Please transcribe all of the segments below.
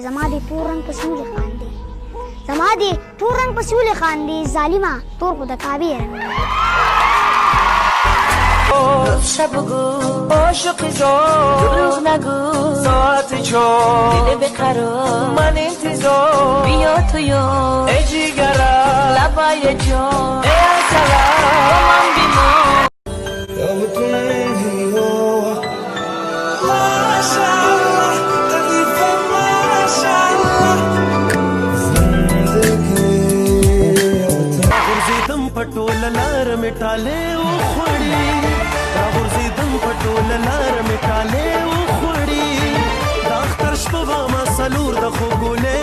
زمادي تورن پسول خاندي زمادي تورن پسول خاندي ظالما تور خود کابیر شبگو عاشق زار دروغ نگو ساعت چار دل بقرار من انتظار بیا تو یا ای جیگرم لبای جان ای اصلا من بیمار पटोल लार मिटाले ओ खुड़ी राहुर्जी दम पटोल लार मिटाले ओ खुड़ी दाख्तर शपवा ما سلور د خو ګولې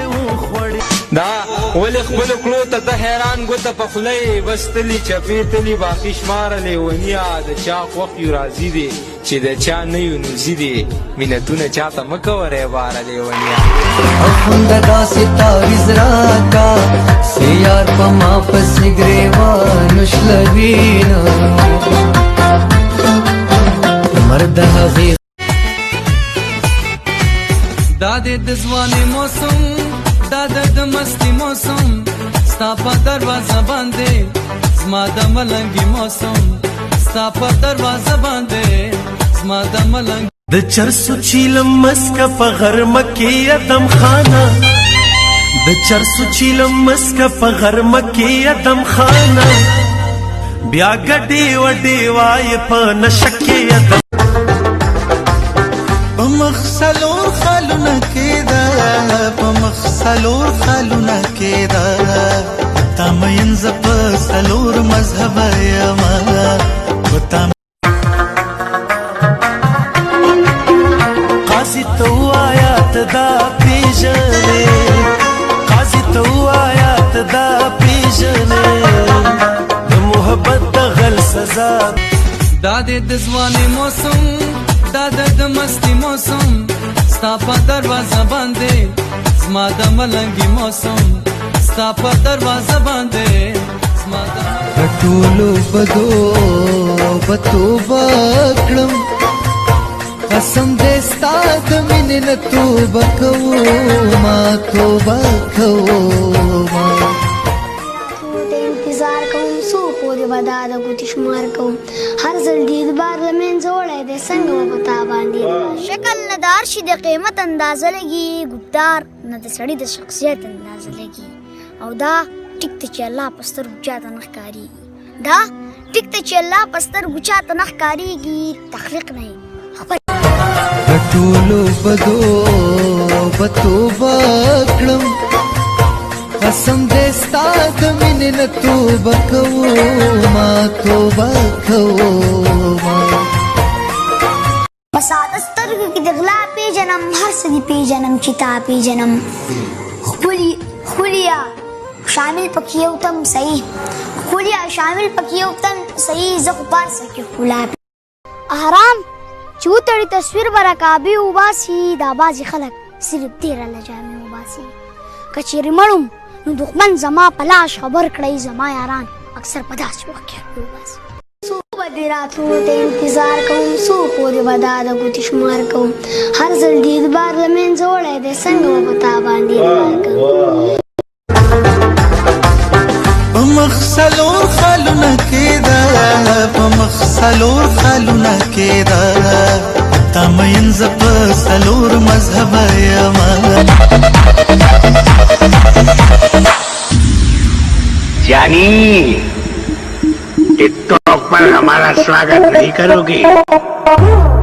او خوړې دا ولې خپل کلو ته حیران ګوته په خولې بستلی چپی تلی باقی شمارلې ونیا د چا خوښ یو راضی دی چې د چا نه یو نوزی دی مینتونه چاته مکوره بارلې ونیا اخوند داسې تعویز راکا سی یار په ما پسې ګریوان شلوینه مرد هغې دا د ځواني موسم دا د مستی موسم ستا په دروازه باندې زما د ملنګي موسم ستا په دروازه باندې زما د ملنګ د چرسو چیلم مسکه په غرمه کې ادم خانه د چرسو چیلم مسکه په غرمه کې ادم خانه بیا ګډې وډې وای په نشکې ادم مخسلور خالونه کېدا په مخسلور خالونه کېدا تامین ز په سلور مذهب یما وتام قاضي تو آیات دا پیژنې قاضي تو آیات دا پیژنې د محبت د غل سزا دا د ځواني موسم دا د مستی موسم ستا په دروازه باندې زما د ملنګي موسم ستا په دروازه باندې زما د ټولو بدو بتوبه کړم قسم دې ستا د مینې نه توبه کومه توبه کومه انتظار کوم سو پورې ودا د ګوتی شمار کوم هر ځل دید بار لمن جوړه دې څنګه وتا باندې شکل ندار شي د قیمت اندازه لګي ګدار نه د سړی د شخصیت اندازه لګي او دا ټیک ته چې الله پستر بچاته نخکاری دا ټیک ته چې الله پستر بچاته نخکاریږي تخلیق نه ټولو بدو بتوبه کړم قسم دې ستا د مینې نه توبه کومه توبه کومه فساد سترګو کې د غلا پیژنم هر څه دې پیژنم چې تا پیژنم خولیا شامل پکې یو تم صحیح خولیا شامل پکې یو تم صحیح زه خو پار سکه خلا احرام چوتړي تصویر برکابي وباسي دا بازي خلک صرف تیر لجامي وباسي کچېرې مړم نو دښمن زما پلاش خبر کړی زما یاران اکثر په داسې وخت کې وباسي سو بدې راتلو ته انتظار کوم سو پورې ودا د ګوتې شمار کوم هر ځل دید بار لمن جوړی دی څنګه به په تا باندې رار کوم په مخسلور خالونه کېدا په مخسلور خالونه کېدا تامین ز په سلور مذهب یما जानी टिकटॉक पर हमारा स्वागत नहीं करोगे?